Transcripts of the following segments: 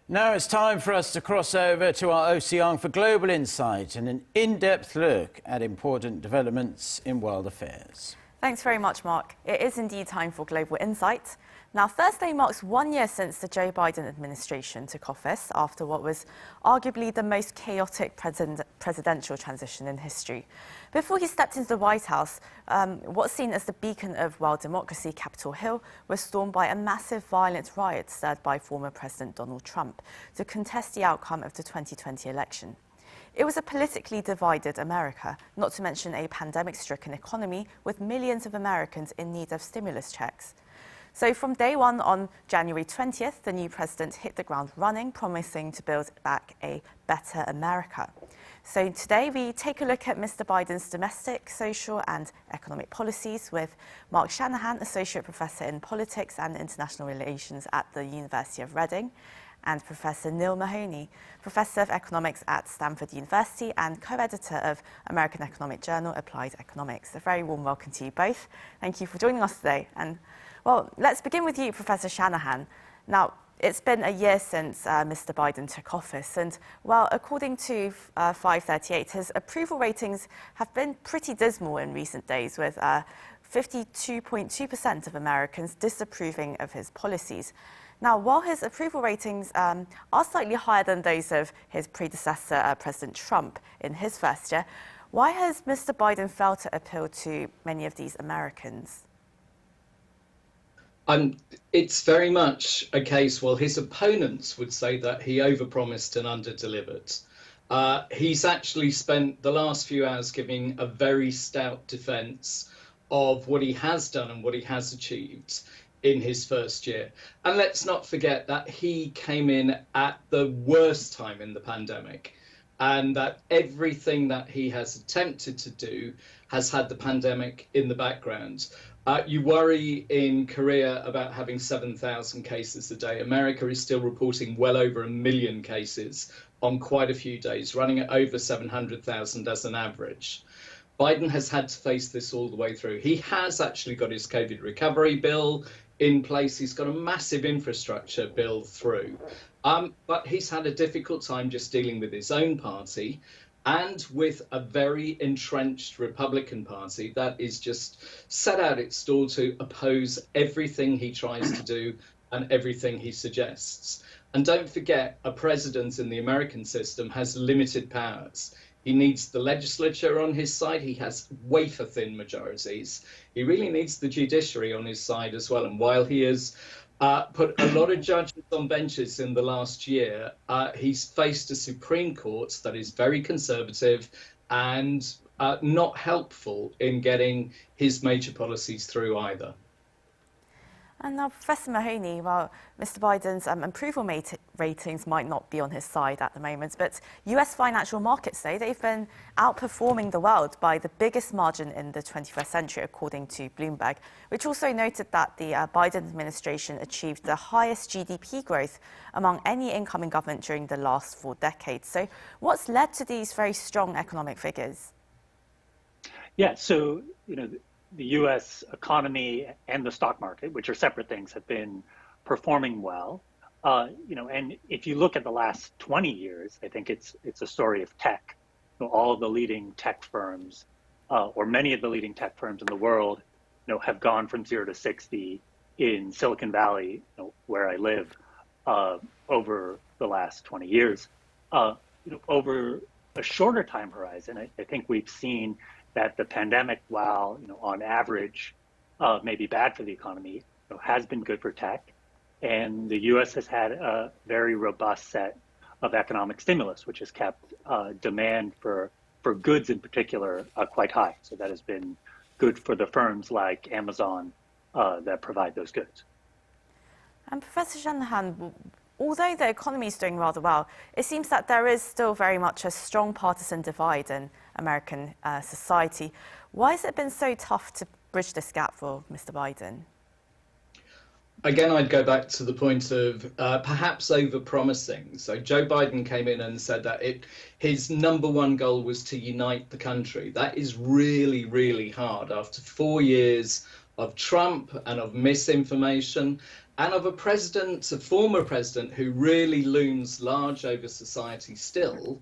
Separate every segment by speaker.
Speaker 1: Now it's time for us to cross over to our Ocean for global insight and an in-depth look at important developments in world affairs.
Speaker 2: Thanks very much, Mark. It is indeed time for Global Insight. Now, Thursday marks 1 year since the Joe Biden administration took office after what was arguably the most chaotic presidential transition in history. Before he stepped into the White House, what's seen as the beacon of world democracy, Capitol Hill, was stormed by a massive violent riot stirred by former President Donald Trump to contest the outcome of the 2020 election. It was a politically divided America, not to mention a pandemic-stricken economy with millions of Americans in need of stimulus checks. So from day one on January 20th, the new president hit the ground running, promising to build back a better America. So today we take a look at Mr. Biden's domestic, social and economic policies with Mark Shanahan, Associate Professor in Politics and International Relations at the University of Reading, and Professor Neil Mahoney, Professor of Economics at Stanford University and co-editor of American Economic Journal, Applied Economics. A very warm welcome to you both. Thank you for joining us today. And well, let's begin with you, Professor Shanahan. Now, it's been a year since Mr. Biden took office, and well, according to 538, his approval ratings have been pretty dismal in recent days, with 52.2% of Americans disapproving of his policies. Now, while his approval ratings are slightly higher than those of his predecessor, President Trump, in his first year, why has Mr. Biden failed to appeal to many of these Americans?
Speaker 3: It's very much a case, well, his opponents would say that he overpromised and underdelivered. He's actually spent the last few hours giving a very stout defense of what he has done and what he has achieved in his first year. And let's not forget that he came in at the worst time in the pandemic, and that everything that he has attempted to do has had the pandemic in the background. You worry in Korea about having 7,000 cases a day. America is still reporting well over 1 million cases on quite a few days, running at over 700,000 as an average. Biden has had to face this all the way through. He has actually got his COVID recovery bill in place. He's got a massive infrastructure bill through. But he's had a difficult time just dealing with his own party and with a very entrenched Republican Party that is just set out its stall to oppose everything he tries to do and everything he suggests. And don't forget, a president in the American system has limited powers. He needs the legislature on his side. He has wafer-thin majorities. He really needs the judiciary on his side as well. And while he has put a lot of judges on benches in the last year, he's faced a Supreme Court that is very conservative and not helpful in getting his major policies through either.
Speaker 2: And now, Professor Mahoney, well, Mr. Biden's approval ratings might not be on his side at the moment, but US financial markets say they've been outperforming the world by the biggest margin in the 21st century, according to Bloomberg, which also noted that the Biden administration achieved the highest GDP growth among any incoming government during the last 4 decades. So what's led to these very strong economic figures?
Speaker 4: Yeah, so, the U.S. economy and the stock market, which are separate things, have been performing well. And if you look at the last 20 years, I think it's a story of tech. All of the leading tech firms, or many of the leading tech firms in the world, have gone from 0 to 60 in Silicon Valley, where I live, over the last 20 years. Over a shorter time horizon, I think we've seen that the pandemic, while on average may be bad for the economy, has been good for tech, and the U.S. has had a very robust set of economic stimulus, which has kept demand for goods in particular quite high. So that has been good for the firms like Amazon that provide those goods.
Speaker 2: And Professor Shanahan, although the economy is doing rather well, it seems that there is still very much a strong partisan divide in American society. Why has it been so tough to bridge this gap for Mr. Biden?
Speaker 3: Again, I'd go back to the point of perhaps over-promising. So Joe Biden came in and said that his number one goal was to unite the country. That is really, really hard after 4 years of Trump and of misinformation. and of a former president who really looms large over society still,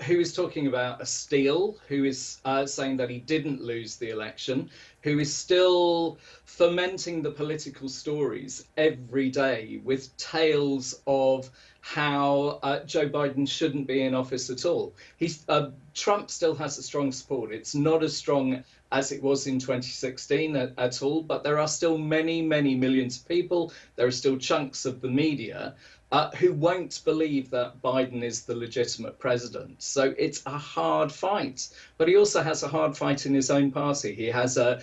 Speaker 3: who is talking about a steal, who is saying that he didn't lose the election, who is still fomenting the political stories every day with tales of how Joe Biden shouldn't be in office at all. Trump still has a strong support. It's not as strong as it was in 2016 at all, but there are still many, many millions of people. There are still chunks of the media who won't believe that Biden is the legitimate president. So it's a hard fight. But he also has a hard fight in his own party. He has a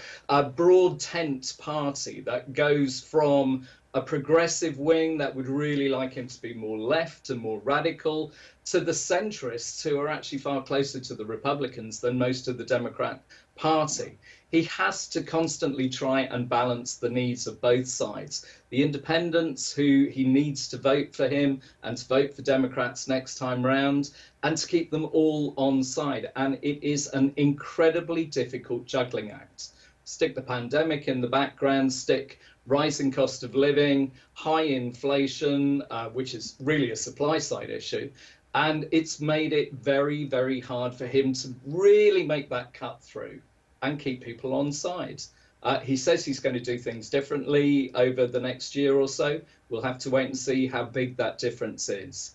Speaker 3: broad tent party that goes from a progressive wing that would really like him to be more left and more radical, to the centrists who are actually far closer to the Republicans than most of the Democrat Party. He has to constantly try and balance the needs of both sides. The independents who he needs to vote for him and to vote for Democrats next time round, and to keep them all on side. And it is an incredibly difficult juggling act. Stick the pandemic in the background, stick rising cost of living, high inflation, which is really a supply side issue. And it's made it very, very hard for him to really make that cut through and keep people on side. He says he's going to do things differently over the next year or so. We'll have to wait and see how big that difference is.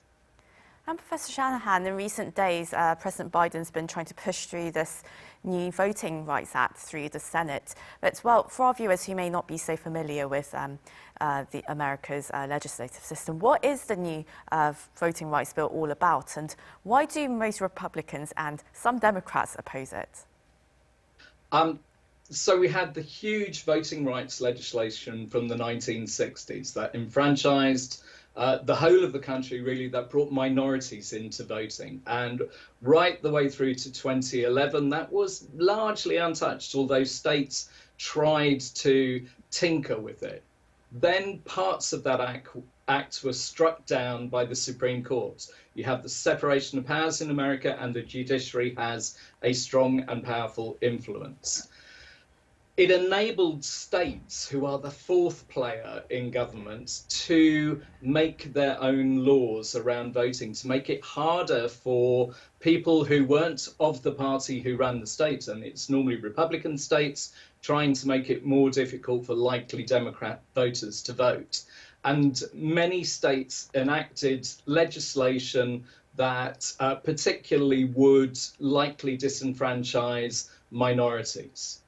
Speaker 2: And Professor Shanahan, in recent days, President Biden's been trying to push through this new Voting Rights Act through the Senate. But, well, for our viewers who may not be so familiar with America's legislative system, what is the new Voting Rights Bill all about? And why do most Republicans and some Democrats oppose it?
Speaker 3: So we had the huge voting rights legislation from the 1960s that enfranchised the whole of the country, really, that brought minorities into voting. And right the way through to 2011, that was largely untouched, although states tried to tinker with it. Then parts of that act were struck down by the Supreme Court. You have the separation of powers in America, and the judiciary has a strong and powerful influence. It enabled states, who are the fourth player in government, to make their own laws around voting, to make it harder for people who weren't of the party who ran the state, and it's normally Republican states, trying to make it more difficult for likely Democrat voters to vote. And many states enacted legislation that particularly would likely disenfranchise minorities.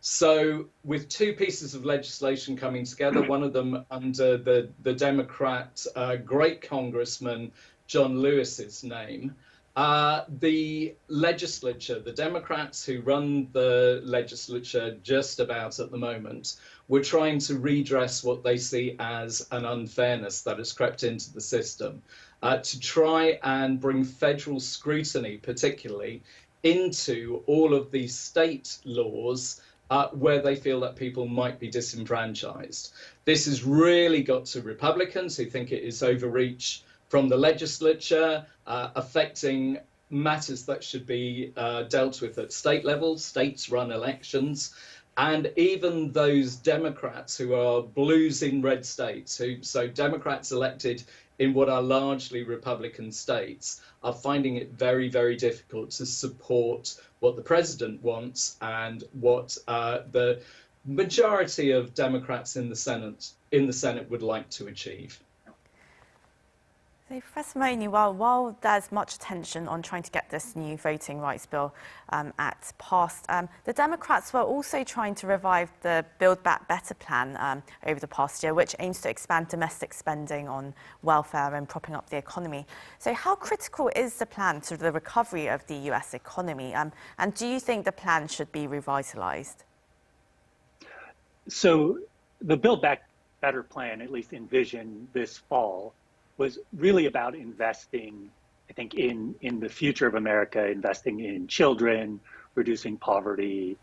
Speaker 3: So with two pieces of legislation coming together, one of them under the Democrat great Congressman John Lewis's name, the legislature, the Democrats who run the legislature just about at the moment, were trying to redress what they see as an unfairness that has crept into the system, to try and bring federal scrutiny, particularly, into all of these state laws where they feel that people might be disenfranchised. This has really got to Republicans who think it is overreach from the legislature, affecting matters that should be dealt with at state level. States run elections. And even those Democrats who are blues in red states, so Democrats elected in what are largely Republican states, are finding it very, very difficult to support what the president wants and what the majority of Democrats in the Senate would like to achieve.
Speaker 2: So, Professor Mooney, while there's much attention on trying to get this new Voting Rights Bill Act passed, the Democrats were also trying to revive the Build Back Better plan over the past year, which aims to expand domestic spending on welfare and propping up the economy. So how critical is the plan to the recovery of the US economy? And do you think the plan should be revitalized?
Speaker 4: So the Build Back Better plan, at least envisioned this fall, was really about investing, I think, in the future of America, investing in children, reducing poverty.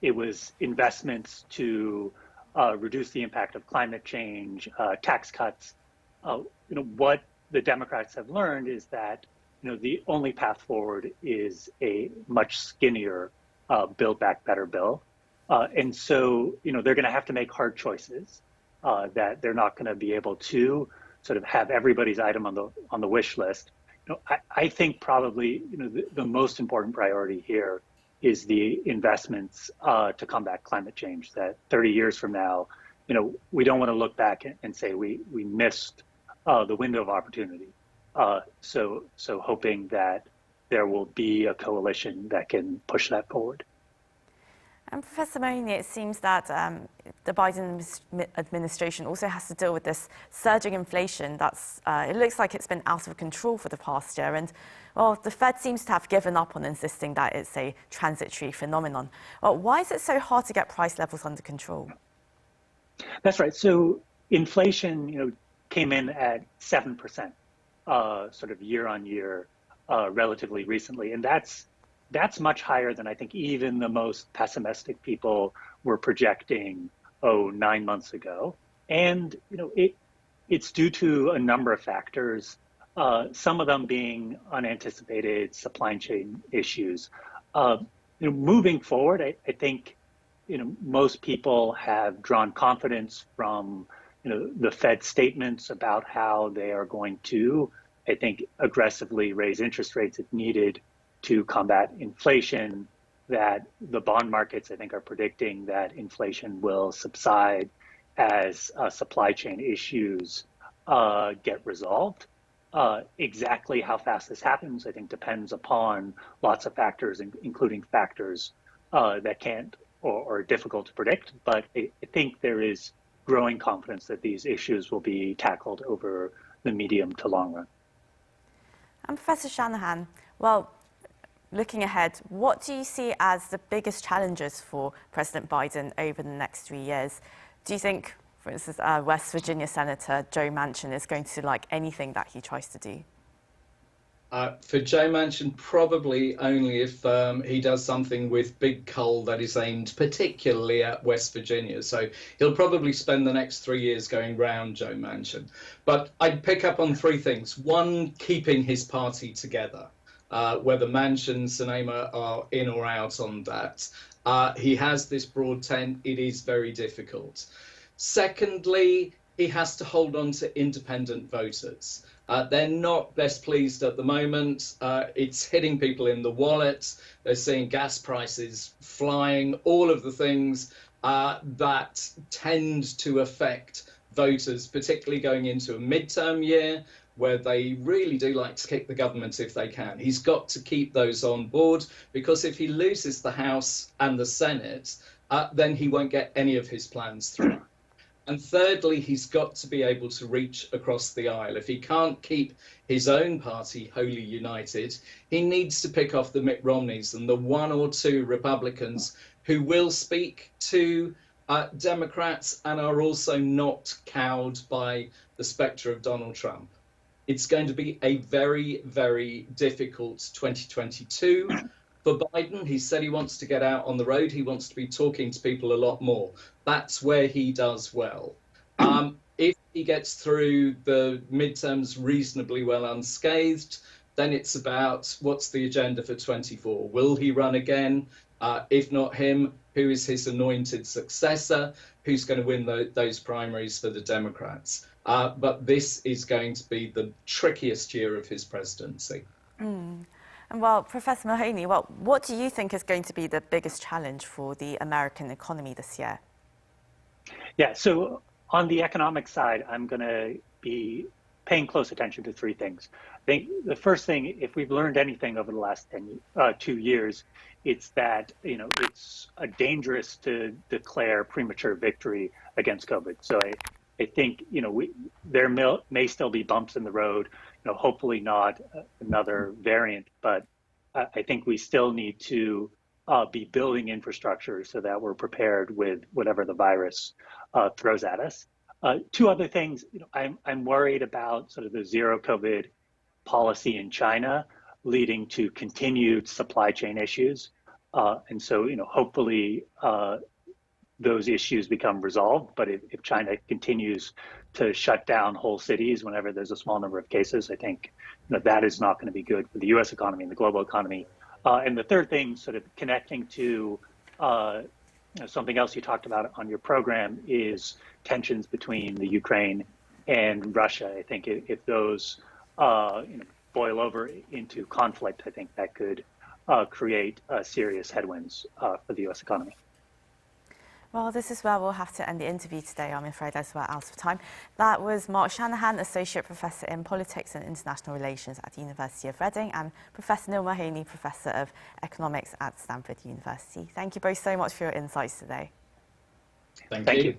Speaker 4: It was investments to reduce the impact of climate change, tax cuts. What the Democrats have learned is that the only path forward is a much skinnier Build Back Better bill. And so they're going to have to make hard choices. that they're not going to be able to sort of have everybody's item on the wish list. I think probably the most important priority here is the investments to combat climate change. That 30 years from now, we don't want to look back and say we missed the window of opportunity. So hoping that there will be a coalition that can push that forward.
Speaker 2: And Professor Mahoney, it seems that the Biden administration also has to deal with this surging inflation that's, it looks like it's been out of control for the past year. And, well, the Fed seems to have given up on insisting that it's a transitory phenomenon. Well, why is it so hard to get price levels under control?
Speaker 4: That's right. So inflation, came in at 7%, sort of year on year, relatively recently. And that's much higher than I think even the most pessimistic people were projecting 9 months ago. And it's due to a number of factors, some of them being unanticipated supply chain issues. Moving forward, I think most people have drawn confidence from the Fed statements about how they are going to, I think, aggressively raise interest rates if needed to combat inflation, that the bond markets, I think, are predicting that inflation will subside as supply chain issues get resolved. Exactly how fast this happens, I think, depends upon lots of factors, including factors that can't or are difficult to predict. But I think there is growing confidence that these issues will be tackled over the medium to long run.
Speaker 2: And Professor Shanahan, well, looking ahead, what do you see as the biggest challenges for President Biden over the next 3 years? Do you think, for instance, West Virginia Senator Joe Manchin is going to like anything that he tries to do?
Speaker 3: For Joe Manchin, probably only if he does something with big coal that is aimed particularly at West Virginia. So he'll probably spend the next 3 years going round Joe Manchin. But I'd pick up on three things. One, keeping his party together. Whether Manchin and Sinema are in or out on that. He has this broad tent. It is very difficult. Secondly, he has to hold on to independent voters. They're not best pleased at the moment. It's hitting people in the wallet. They're seeing gas prices flying, all of the things that tend to affect voters, particularly going into a midterm year, where they really do like to kick the government if they can. He's got to keep those on board, because if he loses the House and the Senate, then he won't get any of his plans through. And thirdly, he's got to be able to reach across the aisle. If he can't keep his own party wholly united, he needs to pick off the Mitt Romneys and the one or two Republicans who will speak to Democrats and are also not cowed by the spectre of Donald Trump. It's going to be a very, very difficult 2022 for Biden. He said he wants to get out on the road. He wants to be talking to people a lot more. That's where he does well. If he gets through the midterms reasonably well unscathed, then it's about what's the agenda for 24. Will he run again? If not him, who is his anointed successor? Who's going to win those primaries for the Democrats? But this is going to be the trickiest year of his presidency.
Speaker 2: And well, Professor Mahoney, what do you think is going to be the biggest challenge for the American economy this year?
Speaker 4: Yeah, so on the economic side, I'm going to be paying close attention to three things. I think the first thing, if we've learned anything over the last 2 years, it's that it's dangerous to declare premature victory against COVID. So I think there may still be bumps in the road. Hopefully not another variant, but I think we still need to be building infrastructure so that we're prepared with whatever the virus throws at us. Two other things, I'm worried about sort of the zero COVID policy in China leading to continued supply chain issues. And so, hopefully those issues become resolved. But if China continues to shut down whole cities whenever there's a small number of cases, I think that is not going to be good for the U.S. economy and the global economy. And the third thing, sort of connecting to Something else you talked about on your program is tensions between the Ukraine and Russia. I think if those boil over into conflict, I think that could create serious headwinds for the U.S. economy.
Speaker 2: Well, this is where we'll have to end the interview today, I'm afraid, as we're out of time. That was Mark Shanahan, Associate Professor in Politics and International Relations at the University of Reading, and Professor Neil Mahoney, Professor of Economics at Stanford University. Thank you both so much for your insights today.
Speaker 3: Thank you.